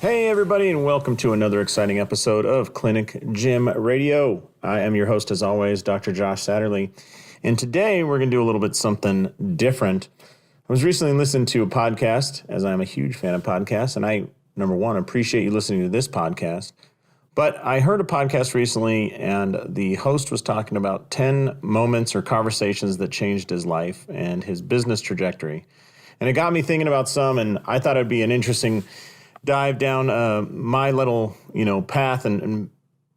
Hey, everybody, and welcome to another exciting episode of Clinic Gym Radio. I am your host, as always, Dr. Josh Satterlee. And today we're going to do a little bit something different. I was recently listening to a podcast, as I'm a huge fan of podcasts, and I, number one, appreciate you listening to this podcast. But I heard a podcast recently, and the host was talking about 10 moments or conversations that changed his life and his business trajectory. And it got me thinking about some, and I thought it'd be an interesting dive down my little, path and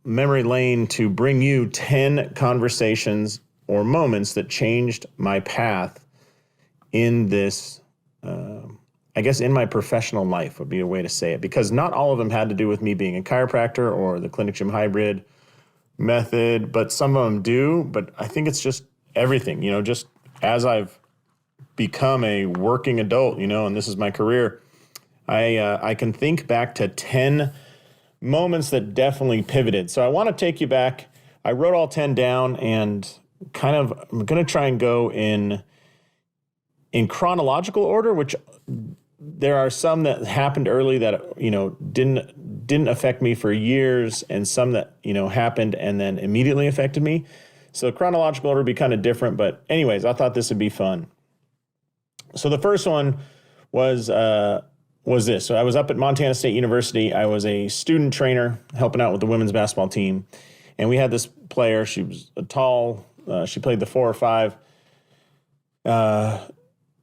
memory lane to bring you 10 conversations or moments that changed my path in this, in my professional life would be a way to say it, because not all of them had to do with me being a chiropractor or the clinic gym hybrid method, but some of them do. But I think it's just everything, just as I've become a working adult, and this is my career, I can think back to 10 moments that definitely pivoted. So I want to take you back. I wrote all 10 down, and I'm going to try and go in chronological order, which there are some that happened early that, didn't affect me for years, and some that, happened and then immediately affected me. So chronological order would be kind of different, but anyways, I thought this would be fun. So the first one was this. So I was up at Montana State University. I was a student trainer helping out with the women's basketball team. And we had this player. She was a tall, she played the 4 or 5,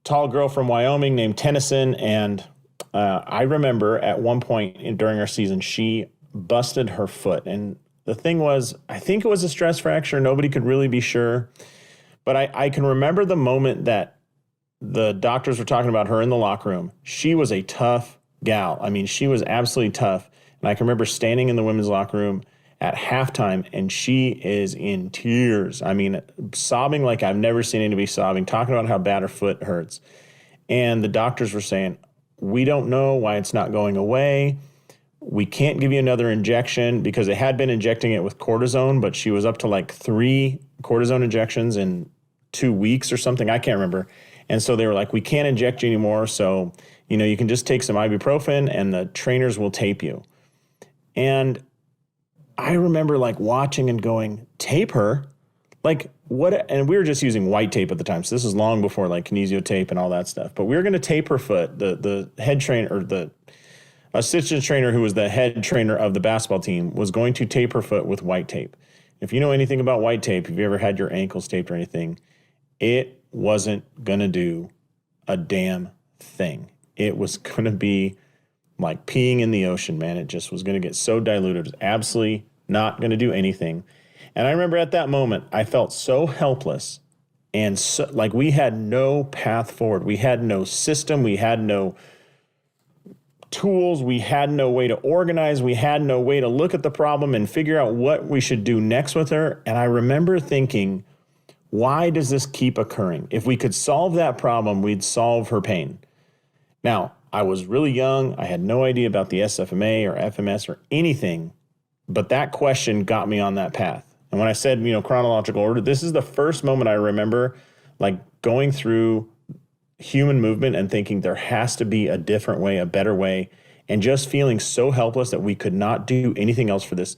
tall girl from Wyoming named Tennyson. And I remember at one point during our season, she busted her foot. And the thing was, I think it was a stress fracture. Nobody could really be sure. But I can remember the moment that the doctors were talking about her in the locker room. She was a tough gal. I mean, she was absolutely tough. And I can remember standing in the women's locker room at halftime, and she is in tears. I mean, sobbing like I've never seen anybody sobbing, talking about how bad her foot hurts. And the doctors were saying, we don't know why it's not going away. We can't give you another injection, because they had been injecting it with cortisone, but she was up to like 3 cortisone injections in 2 weeks or something. I can't remember. And so they were like, we can't inject you anymore. So, you can just take some ibuprofen and the trainers will tape you. And I remember like watching and going, tape her? Like what? And we were just using white tape at the time. So this was long before like kinesio tape and all that stuff. But we were going to tape her foot. The head trainer, or the assistant trainer who was the head trainer of the basketball team, was going to tape her foot with white tape. If you know anything about white tape, if you ever had your ankles taped or anything, it wasn't going to do a damn thing. It was going to be like peeing in the ocean, man. It just was going to get so diluted. It was absolutely not going to do anything. And I remember at that moment, I felt so helpless, and so, like we had no path forward. We had no system. We had no tools. We had no way to organize. We had no way to look at the problem and figure out what we should do next with her. And I remember thinking, why does this keep occurring? If we could solve that problem, we'd solve her pain. Now, I was really young. I had no idea about the SFMA or FMS or anything, but that question got me on that path. And when I said, chronological order, this is the first moment I remember like going through human movement and thinking there has to be a different way, a better way, and just feeling so helpless that we could not do anything else for this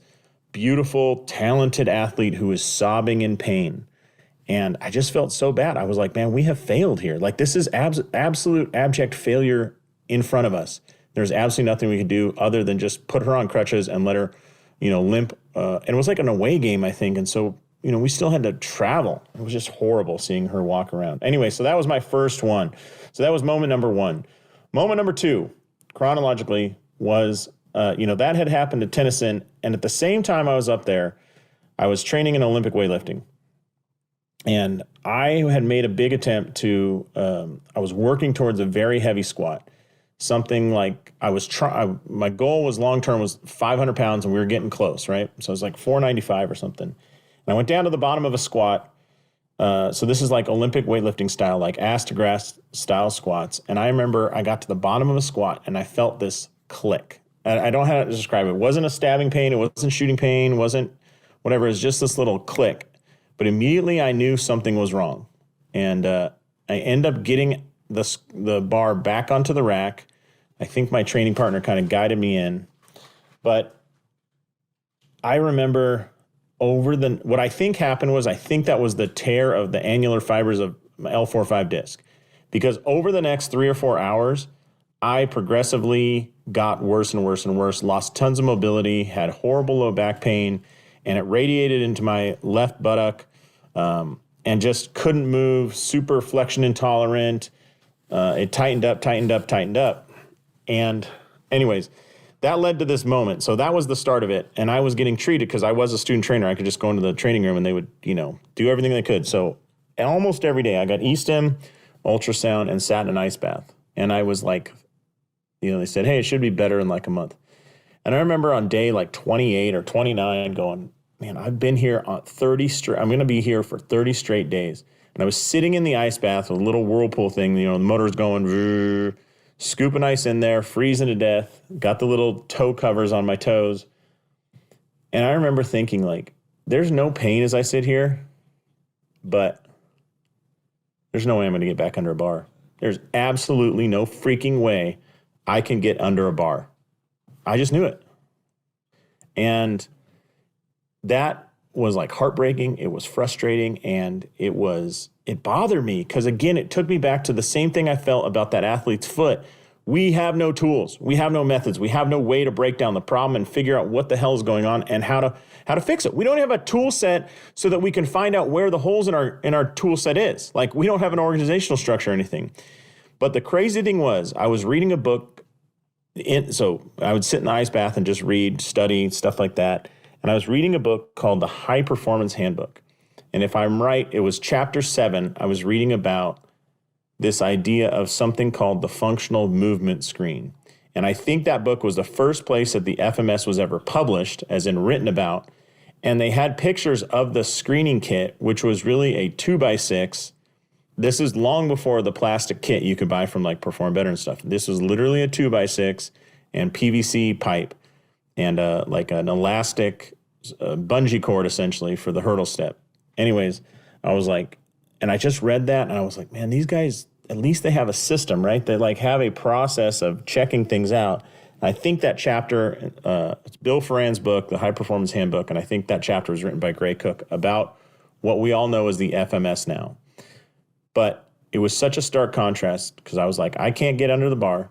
beautiful, talented athlete who is sobbing in pain. And I just felt so bad. I was like, man, we have failed here. Like this is absolute abject failure in front of us. There's absolutely nothing we could do other than just put her on crutches and let her, limp. And it was like an away game, I think. And so, we still had to travel. It was just horrible seeing her walk around. Anyway, so that was my first one. So that was moment number 1. Moment number 2, chronologically, was, that had happened to Tennyson. And at the same time I was up there, I was training in Olympic weightlifting. And I had made a big attempt to, I was working towards a very heavy squat. Something like my goal was long-term was 500 pounds, and we were getting close, right? So it was like 495 or something. And I went down to the bottom of a squat. So this is like Olympic weightlifting style, like ass to grass style squats. And I remember I got to the bottom of a squat and I felt this click. I don't know how to describe it. It wasn't a stabbing pain. It wasn't shooting pain. It wasn't whatever. It was just this little click. But immediately I knew something was wrong. And I end up getting the bar back onto the rack. I think my training partner kind of guided me in. But I remember what I think happened was, I think that was the tear of the annular fibers of my L4-5 disc. Because over the next 3 or 4 hours, I progressively got worse and worse and worse, lost tons of mobility, had horrible low back pain, and it radiated into my left buttock, and just couldn't move, super flexion intolerant. It tightened up. And anyways, that led to this moment. So that was the start of it. And I was getting treated because I was a student trainer. I could just go into the training room and they would, do everything they could. So almost every day I got E-stim, ultrasound, and sat in an ice bath. And I was like, they said, hey, it should be better in like a month. And I remember on day like 28 or 29 going, man, I've been here on 30 straight. I'm going to be here for 30 straight days. And I was sitting in the ice bath with a little whirlpool thing, the motor's going, scooping ice in there, freezing to death, got the little toe covers on my toes. And I remember thinking, like, there's no pain as I sit here, but there's no way I'm going to get back under a bar. There's absolutely no freaking way I can get under a bar. I just knew it. And that was like heartbreaking. It was frustrating. And it bothered me because, again, it took me back to the same thing I felt about that athlete's foot. We have no tools. We have no methods. We have no way to break down the problem and figure out what the hell is going on and how to fix it. We don't have a tool set so that we can find out where the holes in our tool set is. Like, we don't have an organizational structure or anything. But the crazy thing was, I was reading a book. So I would sit in the ice bath and just read, study, stuff like that. And I was reading a book called The High Performance Handbook. And if I'm right, it was chapter 7. I was reading about this idea of something called the functional movement screen. And I think that book was the first place that the FMS was ever published, as in written about. And they had pictures of the screening kit, which was really a 2x6. This is long before the plastic kit you could buy from like Perform Better and stuff. This was literally a 2x6 and PVC pipe and like an elastic bungee cord essentially for the hurdle step. Anyways, I was like, and I just read that and I was like, man, these guys, at least they have a system, right? They like have a process of checking things out. I think that chapter, it's Bill Ferrand's book, The High Performance Handbook, and I think that chapter was written by Gray Cook about what we all know as the FMS now. But it was such a stark contrast because I was like, I can't get under the bar.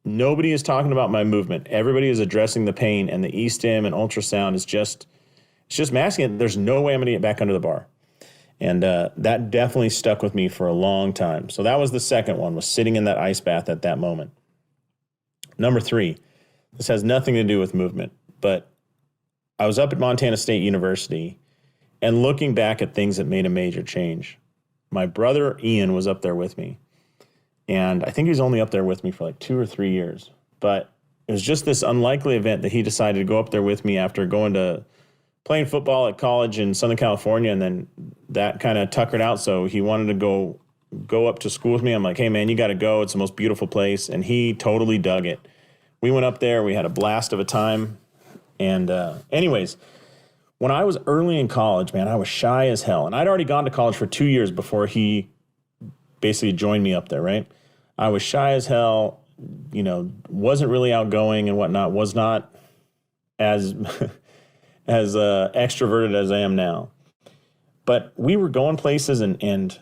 Nobody is talking about my movement. Everybody is addressing the pain, and the E-stim and ultrasound is just masking it. There's no way I'm going to get back under the bar. And that definitely stuck with me for a long time. So that was the second one, was sitting in that ice bath at that moment. Number 3, this has nothing to do with movement, but I was up at Montana State University and looking back at things that made a major change. My brother Ian was up there with me. And I think he was only up there with me for like 2 or 3 years. But it was just this unlikely event that he decided to go up there with me after going to playing football at college in Southern California. And then that kind of tuckered out. So he wanted to go up to school with me. I'm like, hey, man, you got to go. It's the most beautiful place. And he totally dug it. We went up there. We had a blast of a time. And anyways, when I was early in college, man, I was shy as hell. And I'd already gone to college for 2 years before he basically joined me up there, right? I was shy as hell, wasn't really outgoing and whatnot, was not as as extroverted as I am now. But we were going places and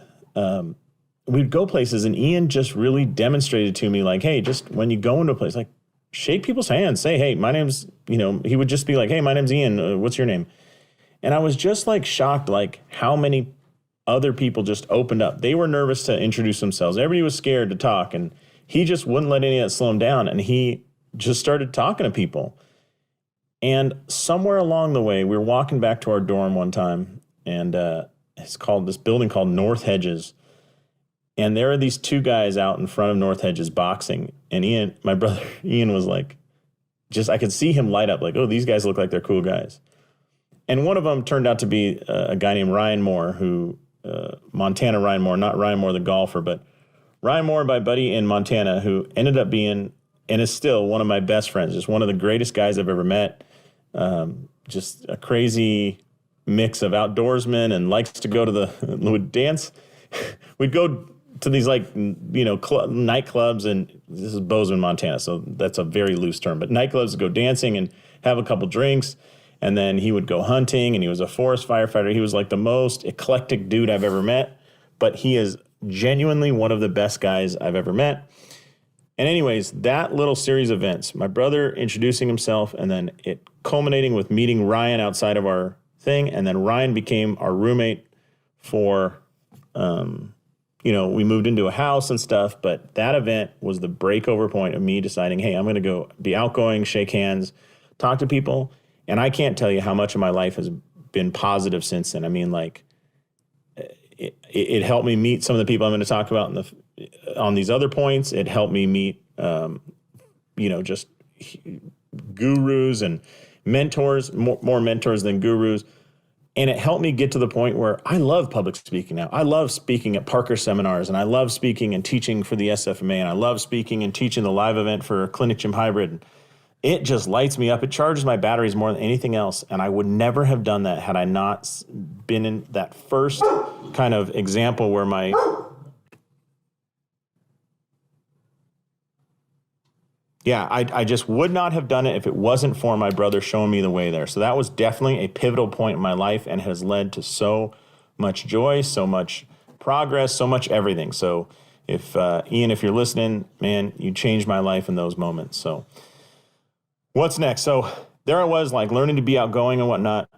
we'd go places, and Ian just really demonstrated to me, like, hey, just when you go into a place, like, shake people's hands, say, hey, my name's, he would just be like, hey, my name's Ian, what's your name? And I was just like shocked, like how many other people just opened up. They were nervous to introduce themselves. Everybody was scared to talk, and he just wouldn't let any of that slow him down. And he just started talking to people. And somewhere along the way, we were walking back to our dorm one time, and it's called this building called North Hedges. And there are these 2 guys out in front of North Hedges boxing. And Ian, my brother Ian, was like, I could see him light up, like, oh, these guys look like they're cool guys. And one of them turned out to be a guy named Ryan Moore, who Montana Ryan Moore, not Ryan Moore the golfer, but Ryan Moore, my buddy in Montana, who ended up being and is still one of my best friends, just one of the greatest guys I've ever met. Just a crazy mix of outdoorsmen and likes to go to would dance. We'd go to these like, nightclubs, and this is Bozeman, Montana, so that's a very loose term, but nightclubs to go dancing and have a couple drinks. And then he would go hunting, and he was a forest firefighter. He was like the most eclectic dude I've ever met, but he is genuinely one of the best guys I've ever met. And anyways, that little series of events, my brother introducing himself, and then it culminating with meeting Ryan outside of our thing, and then Ryan became our roommate for, we moved into a house and stuff, but that event was the breakover point of me deciding, hey, I'm going to go be outgoing, shake hands, talk to people. And I can't tell you how much of my life has been positive since then. I mean, like, it helped me meet some of the people I'm going to talk about on these other points. It helped me meet, just gurus and mentors, more mentors than gurus. And it helped me get to the point where I love public speaking now. I love speaking at Parker seminars, and I love speaking and teaching for the SFMA, and I love speaking and teaching the live event for Clinic Gym Hybrid. It just lights me up. It charges my batteries more than anything else. And I would never have done that had I not been in that first kind of example where I just would not have done it if it wasn't for my brother showing me the way there. So that was definitely a pivotal point in my life and has led to so much joy, so much progress, so much everything. So if Ian, if you're listening, man, you changed my life in those moments. So what's next? So there I was, like, learning to be outgoing and whatnot.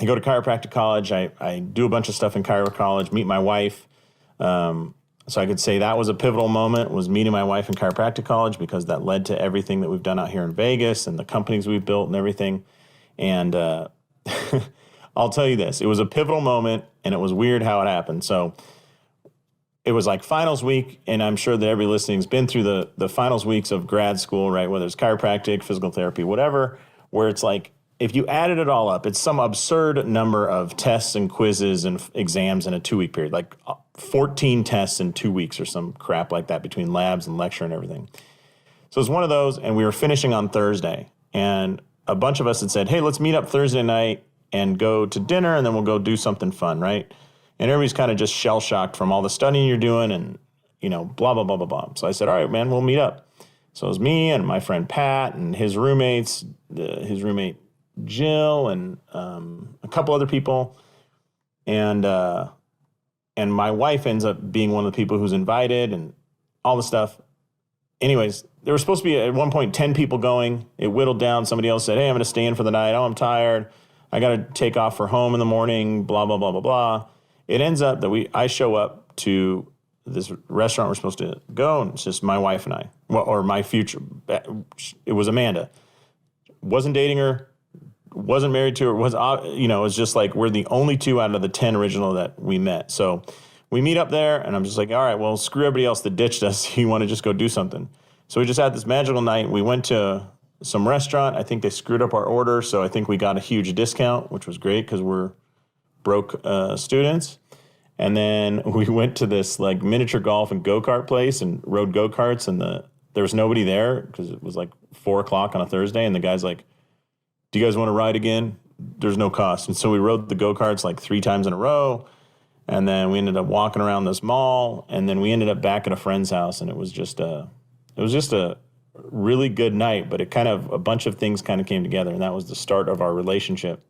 I go to chiropractic college. I do a bunch of stuff in chiro college, meet my wife. So I could say that was a pivotal moment, was meeting my wife in chiropractic college, because that led to everything that we've done out here in Vegas and the companies we've built and everything. And I'll tell you this, it was a pivotal moment, and it was weird how it happened. So it was like finals week, and I'm sure that everybody listening has been through the finals weeks of grad school, right? Whether it's chiropractic, physical therapy, whatever, where it's like, if you added it all up, it's some absurd number of tests and quizzes and exams in a 2-week period, like 14 tests in 2 weeks or some crap like that between labs and lecture and everything. So it's one of those, and we were finishing on Thursday, and a bunch of us had said, hey, let's meet up Thursday night and go to dinner, and then we'll go do something fun, right? And everybody's kind of just shell-shocked from all the studying you're doing and, blah, blah, blah, blah, blah. So I said, all right, man, we'll meet up. So it was me and my friend Pat and his roommates, his roommate Jill, and a couple other people. And my wife ends up being one of the people who's invited and all the stuff. Anyways, there was supposed to be, at one point, 10 people going. It whittled down. Somebody else said, hey, I'm going to stay in for the night. Oh, I'm tired. I got to take off for home in the morning, blah, blah, blah, blah, blah. It ends up that I show up to this restaurant we're supposed to go, and it's just my wife and I, or my future. It was Amanda. Wasn't dating her, wasn't married to her. It was just like we're the only two out of the 10 original that we met. So we meet up there, and I'm just like, all right, well, screw everybody else that ditched us. You want to just go do something. So we just had this magical night. We went to some restaurant. I think they screwed up our order, so I think we got a huge discount, which was great because we're broke students. And then we went to this like miniature golf and go-kart place and rode go-karts, and there was nobody there because it was like 4:00 on a Thursday, and the guy's like, do you guys want to ride again? There's no cost. And so we rode the go-karts like 3 times in a row, and then we ended up walking around this mall, and then we ended up back at a friend's house, and it was just a really good night, but a bunch of things kind of came together, and that was the start of our relationship.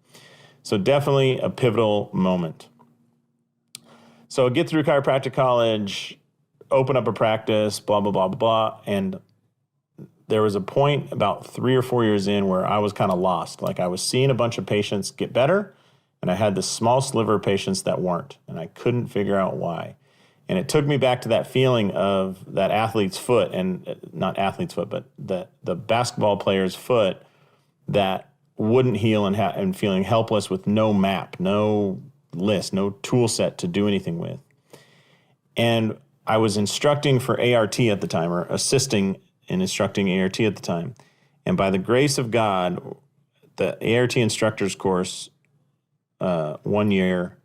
So definitely a pivotal moment. So I get through chiropractic college, open up a practice, blah, blah, blah, blah, blah. And there was a point about 3 or 4 years in where I was kind of lost. Like I was seeing a bunch of patients get better, and I had this small sliver of patients that weren't, and I couldn't figure out why. And it took me back to that feeling of that athlete's foot, and not athlete's foot, but the basketball player's foot that wouldn't heal and feeling helpless with no map, no list, no tool set to do anything with. And I was instructing for ART at the time, or assisting in instructing ART at the time. And by the grace of God, the ART instructor's course, 1 year,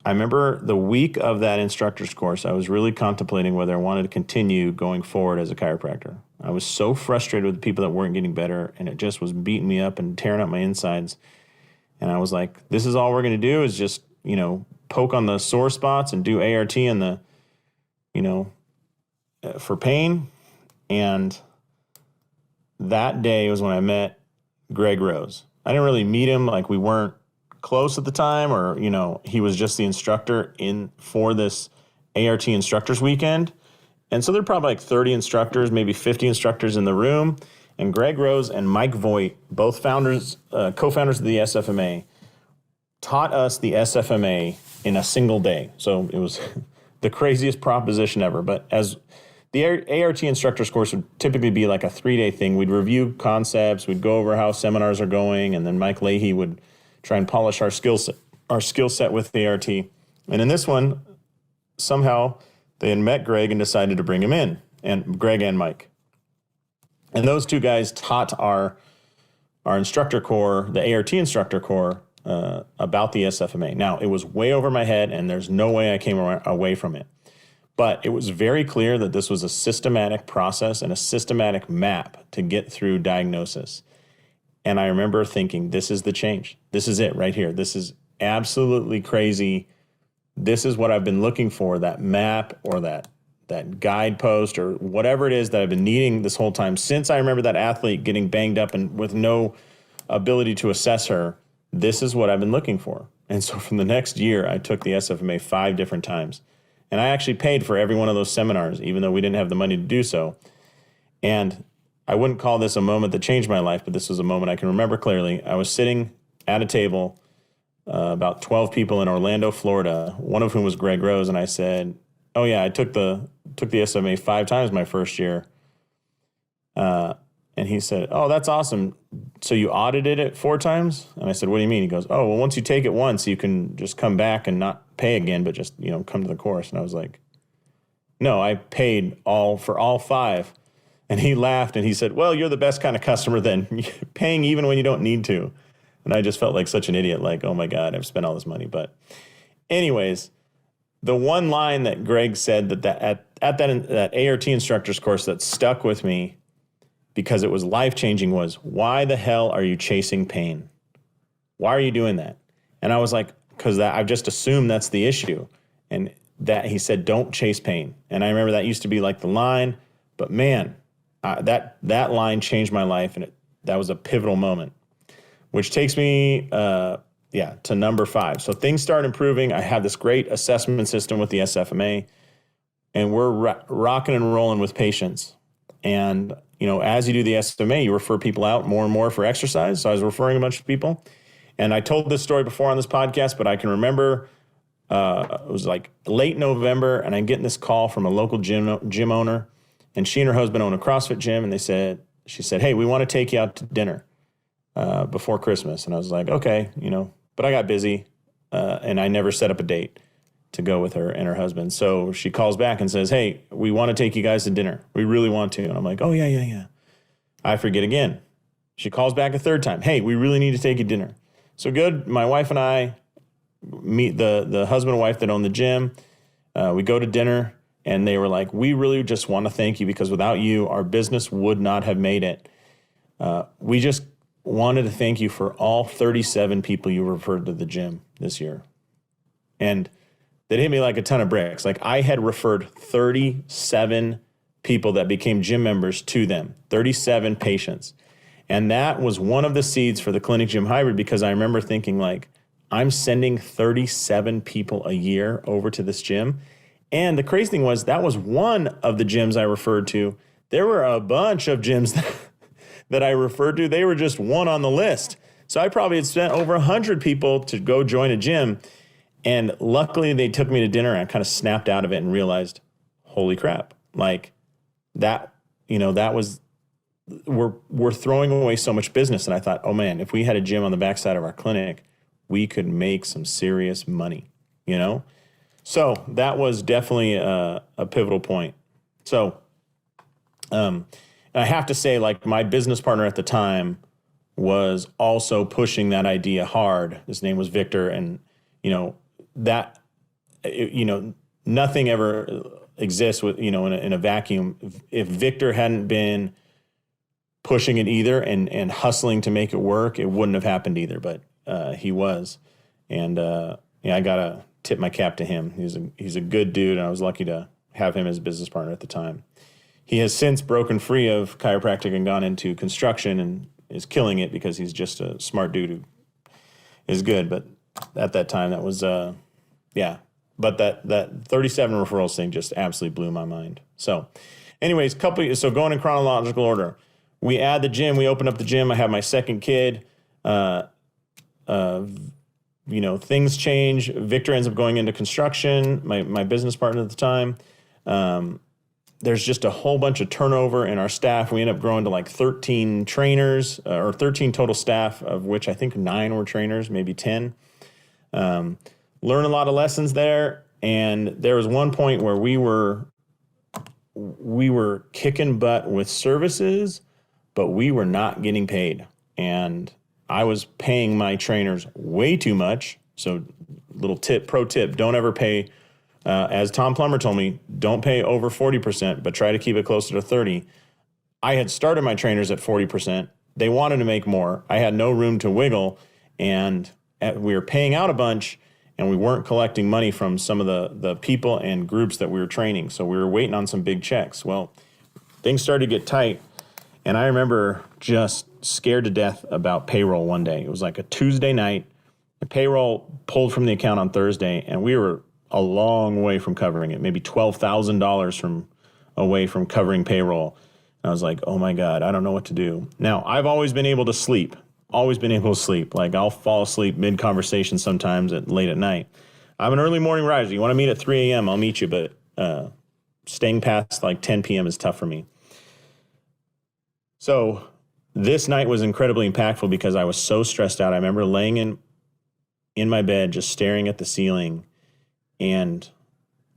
I remember the week of that instructor's course, I was really contemplating whether I wanted to continue going forward as a chiropractor. I was so frustrated with the people that weren't getting better, and it just was beating me up and tearing up my insides. And I was like, this is all we're going to do is just, poke on the sore spots and do ART in the for pain. And that day was when I met Greg Rose. I didn't really meet him. Like, we weren't close at the time, or, he was just the instructor for this ART instructors weekend. And so there are probably like 30 instructors, maybe 50 instructors in the room. And Greg Rose and Mike Voigt, both co-founders of the SFMA, taught us the SFMA in a single day. So it was the craziest proposition ever. But as the ART instructors course would typically be like a 3-day thing. We'd review concepts, we'd go over how seminars are going, and then Mike Leahy would try and polish our skill set with the ART. And in this one, somehow they had met Greg and decided to bring him in, and Greg and Mike. And those two guys taught our instructor corps, the ART instructor corps, about the SFMA. Now, it was way over my head, and there's no way I came away from it. But it was very clear that this was a systematic process and a systematic map to get through diagnosis. And I remember thinking, this is the change. This is it right here. This is absolutely crazy. This is what I've been looking for, that map or that guidepost or whatever it is that I've been needing this whole time. Since I remember that athlete getting banged up and with no ability to assess her, this is what I've been looking for. And so from the next year, I took the SFMA 5 different times. And I actually paid for every one of those seminars, even though we didn't have the money to do so. And I wouldn't call this a moment that changed my life, but this was a moment I can remember clearly. I was sitting at a table, about 12 people in Orlando, Florida, one of whom was Greg Rose, and I said, "Oh yeah, I took the SFMA 5 times my first year." And he said, "Oh, that's awesome. So you audited it 4 times?" And I said, "What do you mean?" He goes, "Oh, well, once you take it once, you can just come back and not pay again, but just, come to the course." And I was like, "No, I paid for all 5. And he laughed and he said, "Well, you're the best kind of customer then, paying even when you don't need to." And I just felt like such an idiot, like, oh my God, I've spent all this money. But anyways, the one line that Greg said that that ART instructor's course that stuck with me because it was life-changing was, "Why the hell are you chasing pain? Why are you doing that?" And I was like, because I've just assumed that's the issue. And that he said, "Don't chase pain." And I remember that used to be like the line, but man, that line changed my life, and that was a pivotal moment, which takes me to number 5. So things start improving. I have this great assessment system with the SFMA, and we're rocking and rolling with patients. And, as you do the SFMA, you refer people out more and more for exercise. So I was referring a bunch of people. And I told this story before on this podcast, but I can remember it was like late November, and I'm getting this call from a local gym owner, and she and her husband own a CrossFit gym, and she said, "Hey, we want to take you out to dinner before Christmas." And I was like, "Okay," but I got busy, and I never set up a date to go with her and her husband. So she calls back and says, "Hey, we want to take you guys to dinner. We really want to." And I'm like, "Oh, yeah. I forget again. She calls back a third time. "Hey, we really need to take you to dinner." So good. My wife and I meet the husband and wife that own the gym. We go to dinner, and they were like, "We really just want to thank you because without you, our business would not have made it. We just wanted to thank you for all 37 people you referred to the gym this year." And that hit me like a ton of bricks. Like, I had referred 37 people that became gym members to them, 37 patients. And that was one of the seeds for the Clinic Gym Hybrid, because I remember thinking, like, I'm sending 37 people a year over to this gym. And the crazy thing was, that was one of the gyms I referred to. There were a bunch of gyms that I referred to. They were just one on the list. So I probably had spent over 100 people to go join a gym. And luckily they took me to dinner, and I kind of snapped out of it and realized, holy crap, like that was, we're throwing away so much business. And I thought, oh man, if we had a gym on the backside of our clinic, we could make some serious money, So that was definitely a pivotal point. So I have to say, like, my business partner at the time was also pushing that idea hard. His name was Victor. And, nothing ever exists with, in a vacuum. If Victor hadn't been pushing it either and hustling to make it work, it wouldn't have happened either. But he was. And I got to tip my cap to him. He's a good dude, and I was lucky to have him as a business partner at the time. He has since broken free of chiropractic and gone into construction and is killing it because he's just a smart dude who is good. But at that time, that was, yeah. But that 37 referrals thing just absolutely blew my mind. So anyways, so going in chronological order, we add the gym, we open up the gym. I have my second kid. Things change. Victor ends up going into construction, my business partner at the time. There's just a whole bunch of turnover in our staff. We end up growing to like 13 trainers, or 13 total staff, of which I think 9 were trainers, maybe 10. Learn a lot of lessons there. And there was one point where we were kicking butt with services, but we were not getting paid. And I was paying my trainers way too much. So pro tip, don't ever pay, as Tom Plummer told me, don't pay over 40%, but try to keep it closer to 30. I had started my trainers at 40%. They wanted to make more. I had no room to wiggle, and we were paying out a bunch, and we weren't collecting money from some of the people and groups that we were training. So we were waiting on some big checks. Well, things started to get tight, and I remember just scared to death about payroll one day. It was like a Tuesday night. The payroll pulled from the account on Thursday, and we were a long way from covering it, maybe $12,000 away from covering payroll. And I was like, oh my God, I don't know what to do. Now, I've always been able to sleep. Like I'll fall asleep mid-conversation sometimes late at night. I'm an early morning riser. You want to meet at 3 a.m., I'll meet you, but staying past like 10 p.m. is tough for me. So this night was incredibly impactful because I was so stressed out. I remember laying in my bed, just staring at the ceiling, and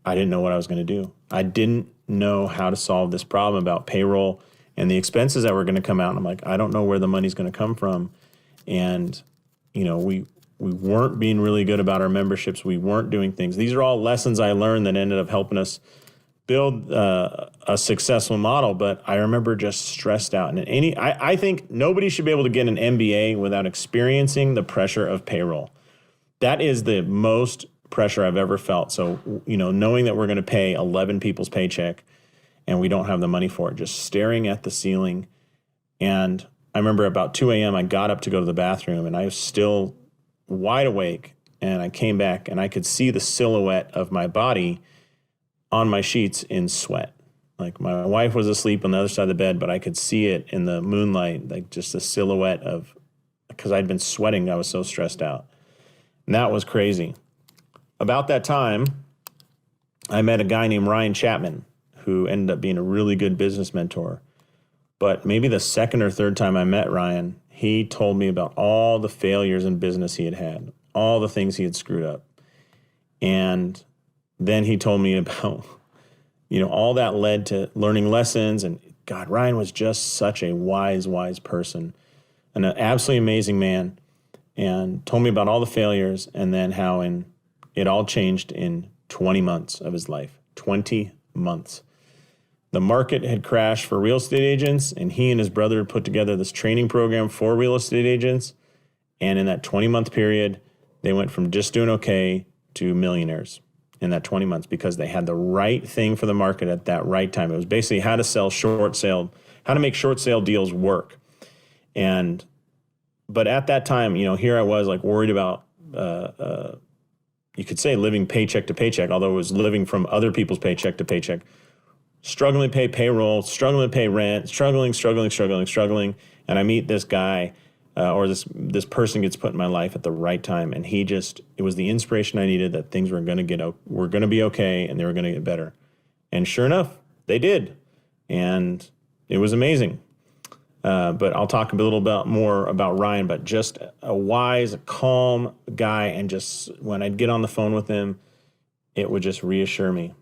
I didn't know what I was going to do. I didn't know how to solve this problem about payroll and the expenses that were going to come out. And I'm like, I don't know where the money's going to come from. And, we weren't being really good about our memberships. We weren't doing things. These are all lessons I learned that ended up helping us build a successful model. But I remember just stressed out. And I think nobody should be able to get an MBA without experiencing the pressure of payroll. That is the most pressure I've ever felt. So, knowing that we're going to pay 11 people's paycheck and we don't have the money for it, just staring at the ceiling. And I remember about 2 a.m., I got up to go to the bathroom, and I was still wide awake. And I came back, and I could see the silhouette of my body on my sheets in sweat. Like my wife was asleep on the other side of the bed, but I could see it in the moonlight, like just the silhouette because I'd been sweating. I was so stressed out. And that was crazy. About that time, I met a guy named Ryan Chapman, who ended up being a really good business mentor. But maybe the second or third time I met Ryan, he told me about all the failures in business he had, all the things he had screwed up. And then he told me about, all that led to learning lessons. And God, Ryan was just such a wise person and an absolutely amazing man, and told me about all the failures and then how it all changed in 20 months of his life. 20 months. The market had crashed for real estate agents, and he and his brother had put together this training program for real estate agents. And in that 20-month period, they went from just doing okay to millionaires in that 20 months because they had the right thing for the market at that right time. It was basically how to make short sale deals work. But at that time, here I was like worried about, you could say living paycheck to paycheck, although it was living from other people's paycheck to paycheck, struggling to pay payroll, struggling to pay rent, struggling. And I meet this guy or this person gets put in my life at the right time. And it was the inspiration I needed that things were going to be okay and they were going to get better. And sure enough, they did. And it was amazing. But I'll talk a little bit more about Ryan, but just a wise, calm guy. And just when I'd get on the phone with him, it would just reassure me.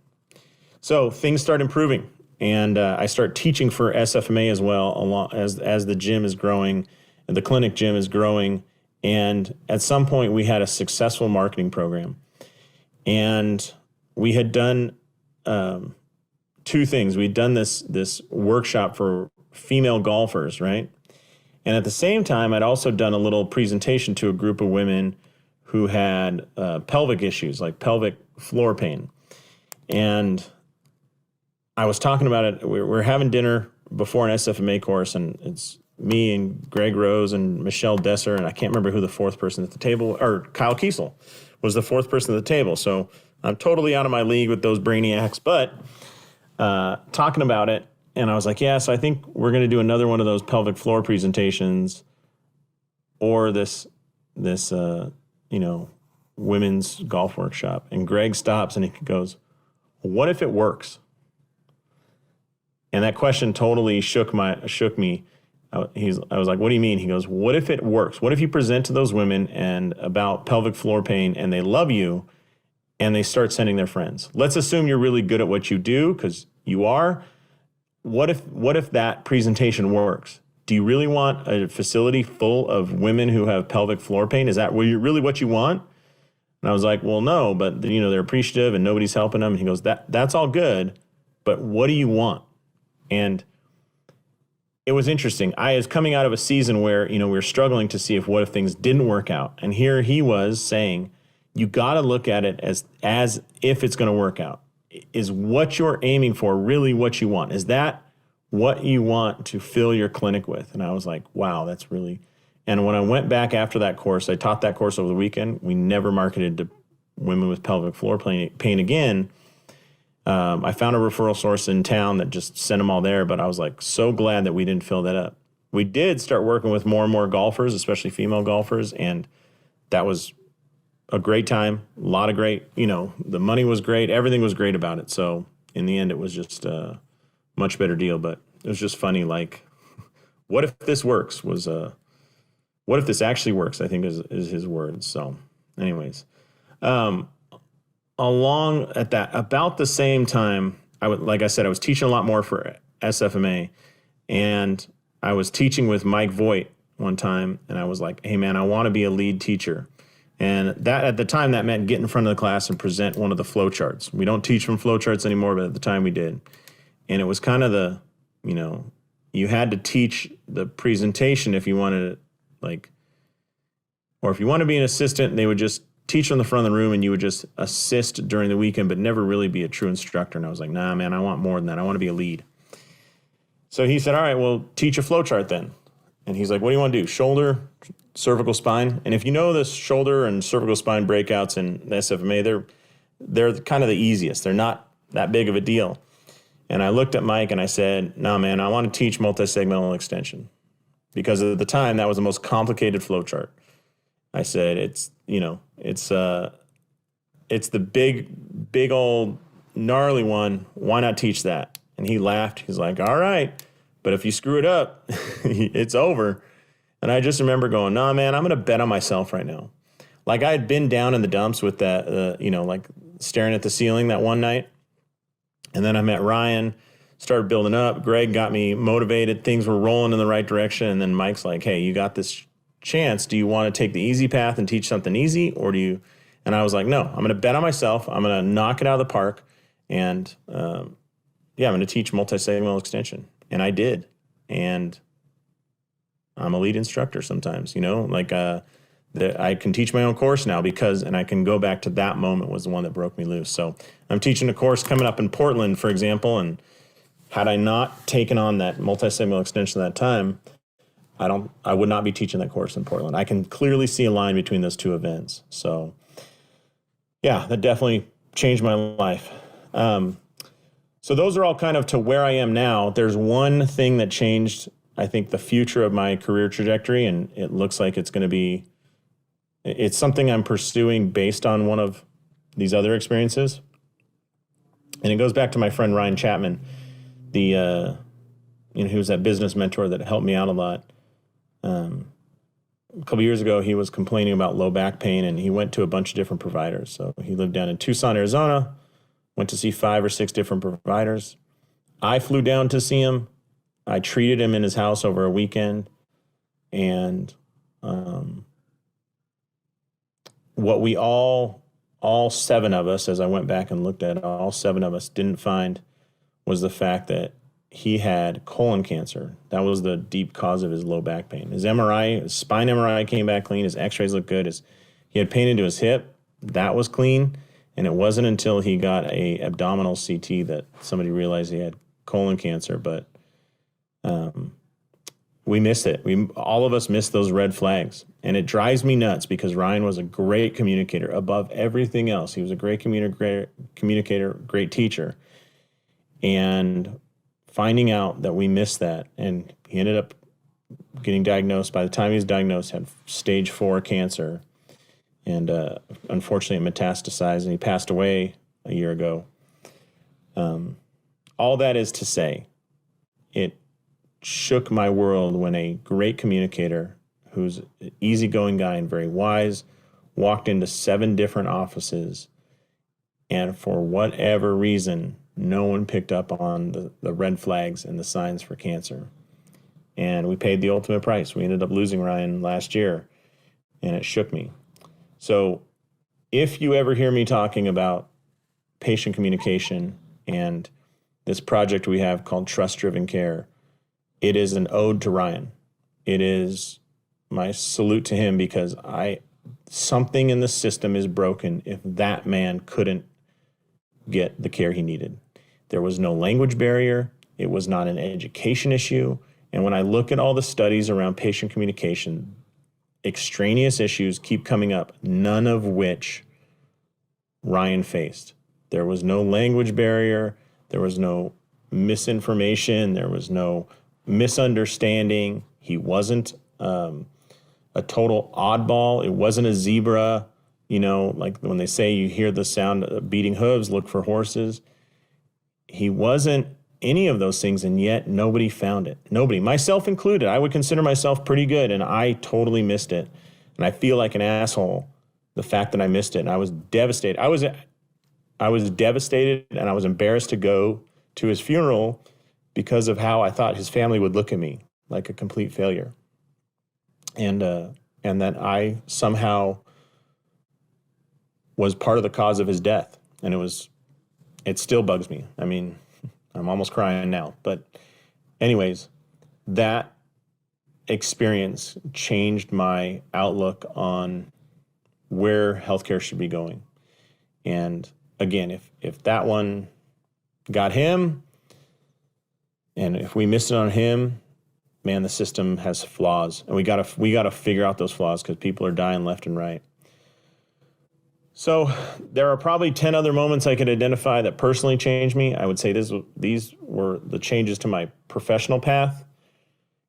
So things start improving, and I start teaching for SFMA as well, along as the gym is growing, and the clinic gym is growing. And at some point, we had a successful marketing program, and we had done two things. We'd done this workshop for female golfers, right? And at the same time, I'd also done a little presentation to a group of women who had pelvic issues, like pelvic floor pain. And I was talking about it. We're having dinner before an SFMA course, and it's me and Greg Rose and Michelle Desser, and I can't remember who the fourth person at the table, or Kyle Kiesel was the fourth person at the table. So I'm totally out of my league with those brainiacs, but talking about it, and I was like, yeah, so I think we're going to do another one of those pelvic floor presentations, or this women's golf workshop. And Greg stops and he goes, what if it works? And that question totally shook me. I was like, what do you mean? He goes, what if it works? What if you present to those women and about pelvic floor pain and they love you and they start sending their friends? Let's assume you're really good at what you do, because you are. What if that presentation works? Do you really want a facility full of women who have pelvic floor pain? Is that really what you want? And I was like, well, no, but they're appreciative and nobody's helping them. And he goes, that's all good, but what do you want? And it was interesting. I was coming out of a season where, we were struggling to see what if things didn't work out. And here he was saying, you got to look at it as if it's going to work out. Is what you're aiming for really what you want? Is that what you want to fill your clinic with? And I was like, wow, that's really... And when I went back after that course, I taught that course over the weekend. We never marketed to women with pelvic floor pain again. I found a referral source in town that just sent them all there, but I was like so glad that we didn't fill that up. We did start working with more and more golfers, especially female golfers, and that was a great time. A lot of great, the money was great. Everything was great about it. So in the end, it was just a much better deal, but it was just funny. Like, what if this works what if this actually works, I think is his words. So anyways, about the same time, like I said, I was teaching a lot more for SFMA, and I was teaching with Mike Voigt one time, and I was like, hey man, I want to be a lead teacher. And that at the time that meant get in front of the class and present one of the flow charts. We don't teach from flow charts anymore, but at the time we did. And it was kind of you had to teach the presentation if you wanted to, or if you want to be an assistant, they would just teach from the front of the room and you would just assist during the weekend, but never really be a true instructor. And I was like, nah, man, I want more than that. I want to be a lead. So he said, all right, well, teach a flow chart then. And he's like, what do you want to do? Shoulder, cervical, spine. And if you know the shoulder and cervical spine breakouts in the SFMA, they're kind of the easiest. They're not that big of a deal. And I looked at Mike and I said, no, man, I want to teach multisegmental extension. Because at the time, that was the most complicated flow chart. I said, it's the big old gnarly one. Why not teach that? And he laughed. He's like, all right, but if you screw it up, it's over. And I just remember going, nah, man, I'm going to bet on myself right now. Like I had been down in the dumps with that, like staring at the ceiling that one night. And then I met Ryan, started building up. Greg got me motivated. Things were rolling in the right direction. And then Mike's like, hey, you got this chance. Do you want to take the easy path and teach something easy? Or do you? And I was like, no, I'm going to bet on myself. I'm going to knock it out of the park. And I'm going to teach multisegmental extension. And I did. And I'm a lead instructor sometimes, I can teach my own course now and I can go back to that moment was the one that broke me loose. So I'm teaching a course coming up in Portland, for example, and had I not taken on that multisegmental extension at that time, I would not be teaching that course in Portland. I can clearly see a line between those two events. So yeah, that definitely changed my life. So those are all kind of to where I am now. There's one thing that changed, I think, the future of my career trajectory, and it looks like it's something I'm pursuing based on one of these other experiences. And it goes back to my friend Ryan Chapman, he was that business mentor that helped me out a lot. A couple years ago, he was complaining about low back pain, and he went to a bunch of different providers. So he lived down in Tucson, Arizona, went to see 5 or 6 different providers. I flew down to see him. I treated him in his house over a weekend. And what we all 7 of us, as I went back and looked at it, all 7 of us didn't find was the fact that he had colon cancer. That was the deep cause of his low back pain. His spine MRI came back clean. His x-rays looked good. He had pain into his hip. That was clean. And it wasn't until he got a abdominal CT that somebody realized he had colon cancer. But we missed it. All of us missed those red flags. And it drives me nuts because Ryan was a great communicator above everything else. He was a great communicator, great teacher. And finding out that we missed that, and he ended up getting diagnosed, by the time he was diagnosed, had stage 4 cancer. And unfortunately, it metastasized, and he passed away a year ago. All that is to say, it shook my world when a great communicator, who's an easygoing guy and very wise, walked into 7 different offices, and for whatever reason, no one picked up on the red flags and the signs for cancer. And we paid the ultimate price. We ended up losing Ryan last year, and it shook me. So if you ever hear me talking about patient communication and this project we have called Trust-Driven Care, it is an ode to Ryan. It is my salute to him, because something in the system is broken if that man couldn't get the care he needed. There was no language barrier. It was not an education issue. And when I look at all the studies around patient communication, extraneous issues keep coming up, none of which Ryan faced. There was no language barrier. There was no misinformation. There was no misunderstanding. He wasn't a total oddball. It wasn't a zebra. You know, like when they say you hear the sound of beating hooves, look for horses. He wasn't any of those things, and yet nobody found it. Nobody, myself included. I would consider myself pretty good, and I totally missed it. And I feel like an asshole, the fact that I missed it. And I was devastated. I was devastated, and I was embarrassed to go to his funeral because of how I thought his family would look at me, like a complete failure. And that I somehow was part of the cause of his death. And it still bugs me. I mean, I'm almost crying now. But anyways, that experience changed my outlook on where healthcare should be going. And again, if that one got him, and if we missed it on him, man, the system has flaws. And we gotta figure out those flaws, because people are dying left and right. So there are probably 10 other moments I could identify that personally changed me. I would say these were the changes to my professional path.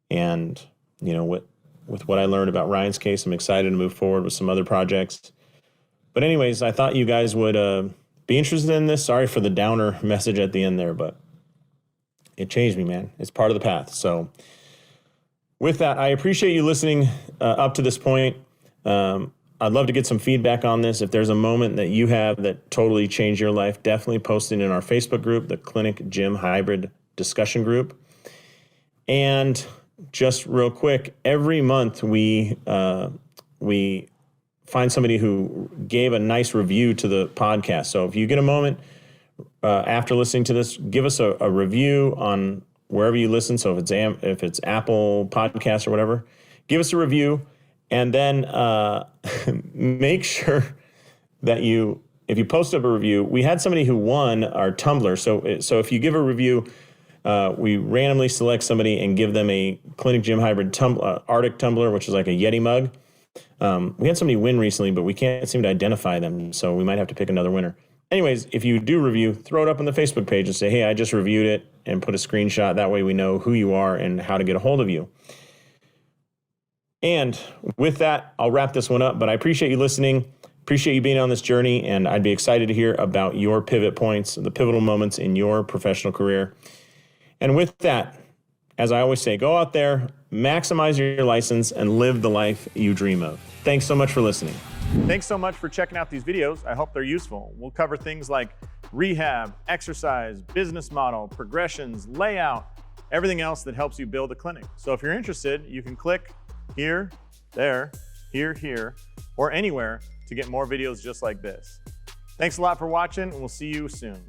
And, you know, with what I learned about Ryan's case, I'm excited to move forward with some other projects. But anyways, I thought you guys would be interested in this. Sorry for the downer message at the end there, but it changed me, man. It's part of the path. So with that, I appreciate you listening up to this point. I'd love to get some feedback on this. If there's a moment that you have that totally changed your life, definitely post it in our Facebook group, the Clinic Gym Hybrid Discussion Group. And just real quick, every month we find somebody who gave a nice review to the podcast. So if you get a moment after listening to this, give us a review on wherever you listen. So if it's Apple Podcasts or whatever, give us a review. And then make sure that if you post up a review, we had somebody who won our tumbler. So if you give a review, we randomly select somebody and give them a Clinic Gym Hybrid Arctic tumbler, which is like a Yeti mug. We had somebody win recently, but we can't seem to identify them, so we might have to pick another winner. Anyways, if you do review, throw it up on the Facebook page and say, hey, I just reviewed it, and put a screenshot. That way we know who you are and how to get a hold of you. And with that, I'll wrap this one up, but I appreciate you listening, appreciate you being on this journey, and I'd be excited to hear about your pivot points, the pivotal moments in your professional career. And with that, as I always say, go out there, maximize your license, and live the life you dream of. Thanks so much for listening. Thanks so much for checking out these videos. I hope they're useful. We'll cover things like rehab, exercise, business model, progressions, layout, everything else that helps you build a clinic. So if you're interested, you can click here, there, here, or anywhere to get more videos just like this. Thanks a lot for watching, and we'll see you soon.